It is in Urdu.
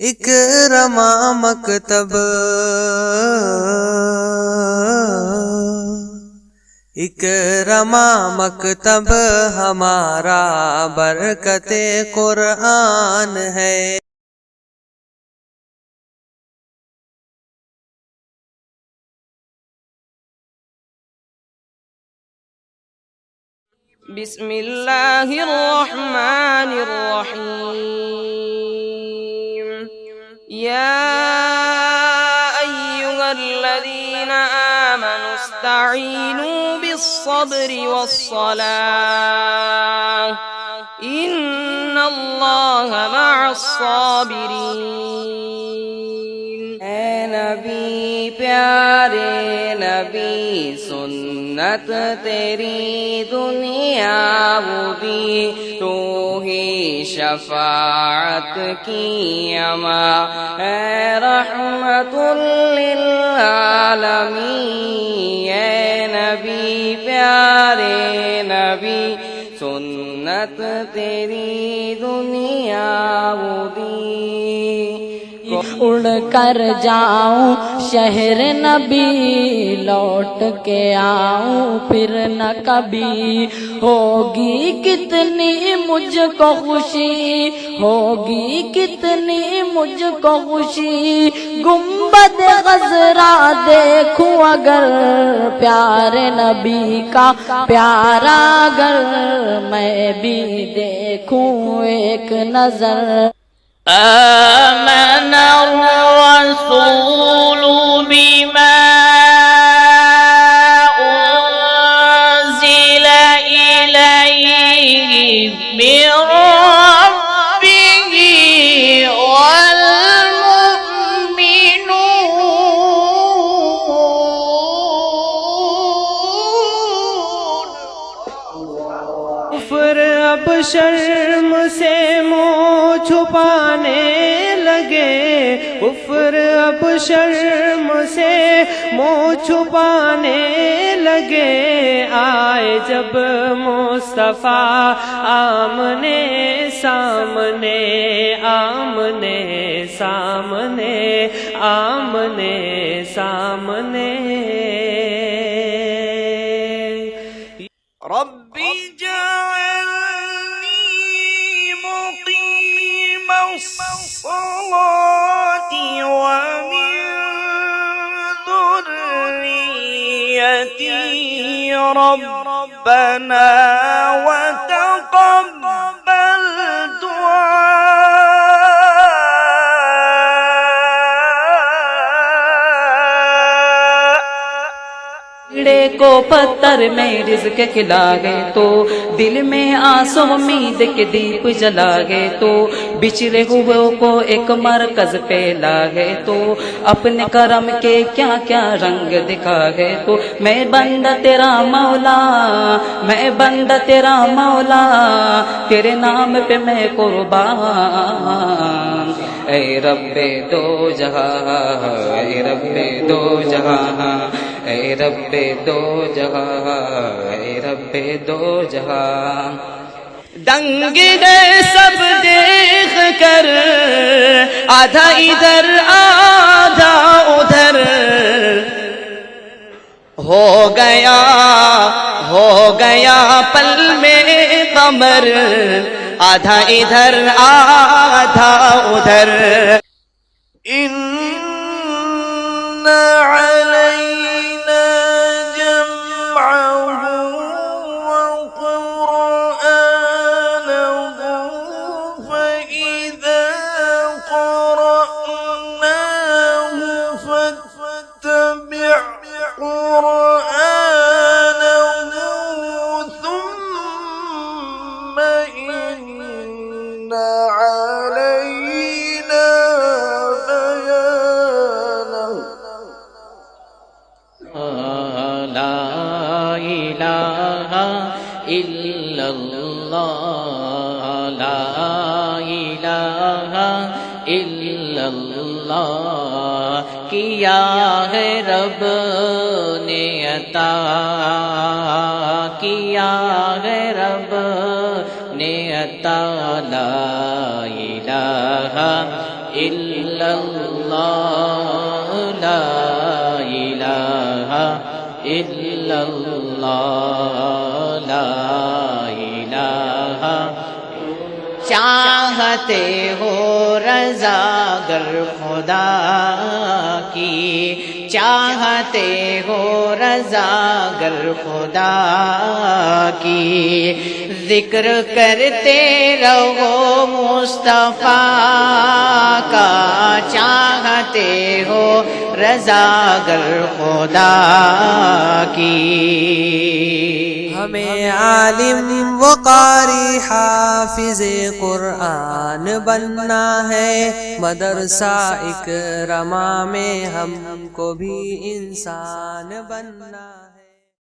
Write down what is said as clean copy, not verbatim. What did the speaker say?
اکرما مکتب اکرما مکتب ہمارا برکت قرآن ہے۔ بسم اللہ الرحمن الرحیم یا ایہا الذین آمنوا استعینوا بالصبر والصلاة ان اللہ مع الصابرین۔ اے نبی پیارے نبی، سنت تیری دنیا وہ بھی، تو ہی شفاعت کی اما، اے رحمت للعالمین۔ اے نبی پیارے نبی، سنت تیری دنیا وہ بھی، اڑ کر جاؤں شہر نبی، لوٹ کے آؤں پھر نہ کبھی، ہوگی کتنی مجھ کو خوشی، ہوگی کتنی مجھ کو خوشی، گنبد خضرا دیکھوں اگر، پیارے نبی کا پیارا گھر میں بھی دیکھوں ایک نظر۔ آمن الرسول بما أنزل إليه من ربه والمؤمنون۔ کفر اب شرم سے منہ چھپانے لگے، کفر اب شرم سے منہ چھپانے لگے، آئے جب مصطفیٰ آمنے سامنے، آمنے سامنے، آمنے سامنے۔ ربی جعلنی مقیم الصلاة ومن ذریتی ربنا وتقبل دعاء۔ کیڑے کو پتھر میں رزق کھلا گئے تو، دل میں آنسو امید کے دیپ جلا گئے تو، بچھڑے ہوئے کو ایک مرکز پہ لا گئے تو، اپنے کرم کے کیا کیا رنگ دکھا گئے تو، میں بندہ تیرا مولا، میں بندہ تیرا مولا، تیرے نام پہ میں قربان۔ اے رب دو جہاں، اے رب دو جہاں، اے رب دو جہاں، اے رب دو جہاں۔ دنگ ہے سب دیکھ کر، آدھا ادھر آدھا ادھر، ہو گیا پل میں قمر، آدھا ادھر آدھا ادھر۔ ان علینا جمعه وقرآنه فإذا قرأناه فاتبع قرآنه ثم إن علينا بيانه۔ لا الہ الا اللہ، لا الہ الا اللہ، کیا ہے رب نے عطا، کیا ہے رب نے عطا، لا الہ إلا الله لا إله إلا الله لا إله چاہتے ہو رضا گر خدا کی چاہتے ہو رضا گر خدا کی ذکر کرتے رہو مصطفیٰ کا چاہتے ہو رضا گر خدا کی ہمیں عالم و قاری حافظ قرآن بننا ہے مدرسہ اکرما میں ہم کو بھی انسان بننا ہے